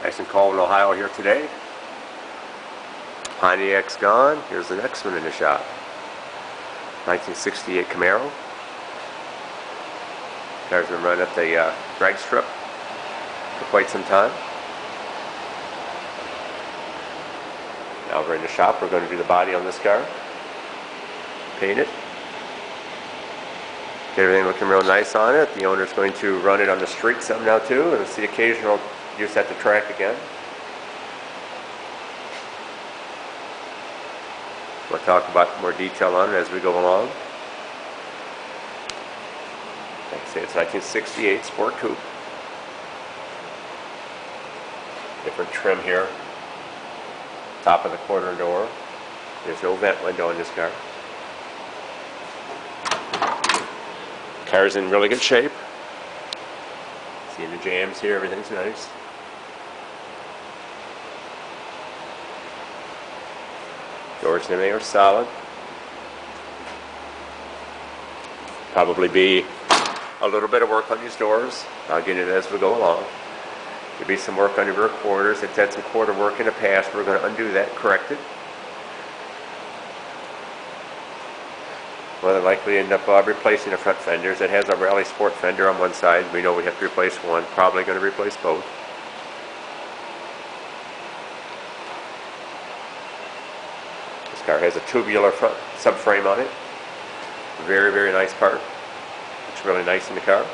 Nice and cold in Ohio here today. Pontiac's gone. Here's the next one in the shop. 1968 Camaro. Car's been running up the drag strip for quite some time. Now we're in the shop. We're going to do the body on this car. Paint it. Get everything looking real nice on it. The owner's going to run it on the street some now too, and it's the occasional use at the track again. We'll talk about more detail on it as we go along. Like I say, it's 1968 Sport Coupe. Different trim here. Top of the quarter door. There's no vent window in this car. Car's in really good shape. Seeing the jams here, everything's nice. Doors and everything are solid. Probably be a little bit of work on these doors. I'll get it as we go along. There'll be some work on your rear quarters. It's had some quarter work in the past. We're going to undo that, correct it. More than likely end up replacing the front fenders. It has a Rally Sport fender on one side. We know we have to replace one. Probably going to replace both. This car has a tubular front subframe on it. Very, very nice part. Looks really nice in the car.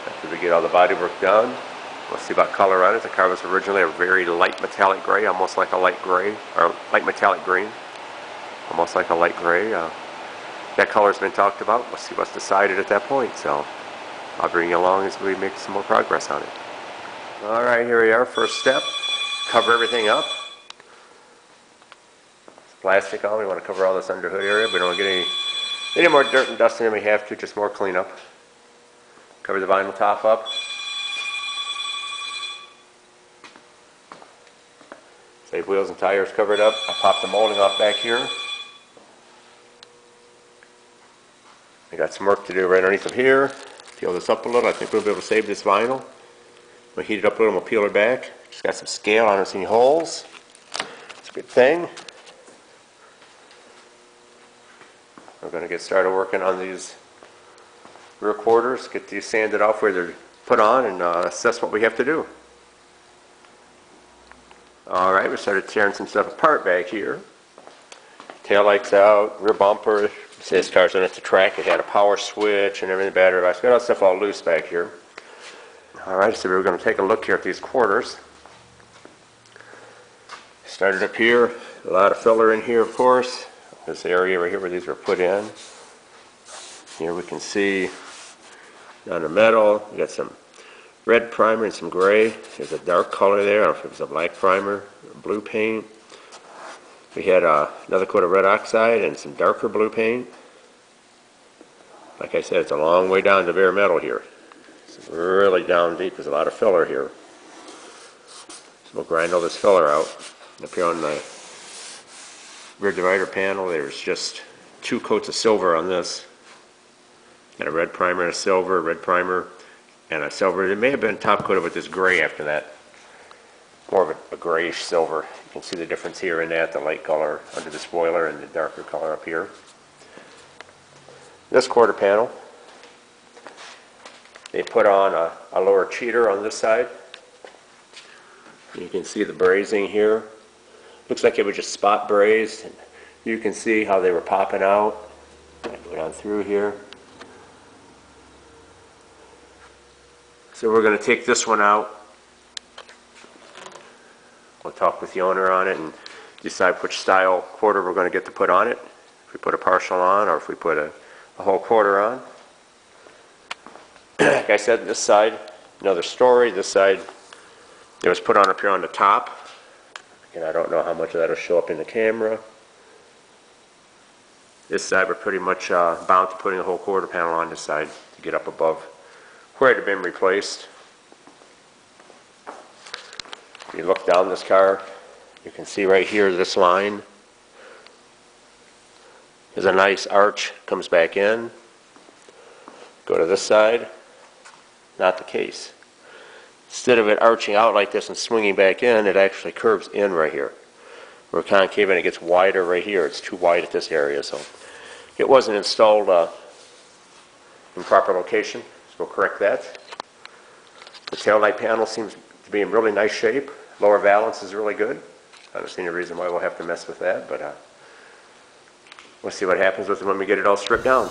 After we get all the body work done, we'll see about color on it. The car was originally a very light metallic gray, almost like a light gray, or light metallic green, almost like a light gray. That color's been talked about. We'll see what's decided at that point. So I'll bring you along as we make some more progress on it. All right, here we are. First step, cover everything up. Plastic on. We want to cover all this under hood area. We don't want to get any more dirt and dust than we have to. Just more cleanup. Cover the vinyl top up. Save wheels and tires covered up. I popped the molding off back here. I got some work to do right underneath of here. Peel this up a little. I think we'll be able to save this vinyl. We'll heat it up a little and we'll peel it back. Just got some scale. I don't see any holes. It's a good thing. We're going to get started working on these rear quarters. Get these sanded off where they're put on and assess what we have to do. Alright, we started tearing some stuff apart back here. Tail lights out, rear bumper. See, this car's on at the track. It had a power switch and everything, battery lights. Got all that stuff all loose back here. Alright, so we're going to take a look here at these quarters. Started up here. A lot of filler in here, of course. This area right here where these were put in. Here we can see on the metal, we got some red primer and some gray. There's a dark color there. I don't know if it was a black primer, blue paint. We had another coat of red oxide and some darker blue paint. Like I said, it's a long way down to bare metal here. It's really down deep. There's a lot of filler here. So we'll grind all this filler out. Up here on the rear divider panel, there's just 2 coats of silver on this. Got a red primer and a silver, red primer and a silver. It may have been top coated with this gray after that. More of a grayish silver. You can see the difference here in that, the light color under the spoiler and the darker color up here. This quarter panel, they put on a lower cheater on this side. You can see the brazing here. Looks like it was just spot brazed. And you can see how they were popping out. I go down through here. So we're going to take this one out. We'll talk with the owner on it and decide which style quarter we're going to get to put on it. If we put a partial on or if we put a whole quarter on. Like I said, this side, another story. This side, it was put on up here on the top. And I don't know how much of that will show up in the camera. This side, we're pretty much bound to putting a whole quarter panel on this side to get up above where it had been replaced. If you look down this car, you can see right here this line. There's a nice arch, comes back in. Go to this side, not the case. Instead of it arching out like this and swinging back in, it actually curves in right here. We're concave and it gets wider right here. It's too wide at this area, so it wasn't installed in proper location, so we'll correct that. The taillight panel seems to be in really nice shape. Lower valance is really good. I don't see any reason why we'll have to mess with that, but we'll see what happens with it when we get it all stripped down.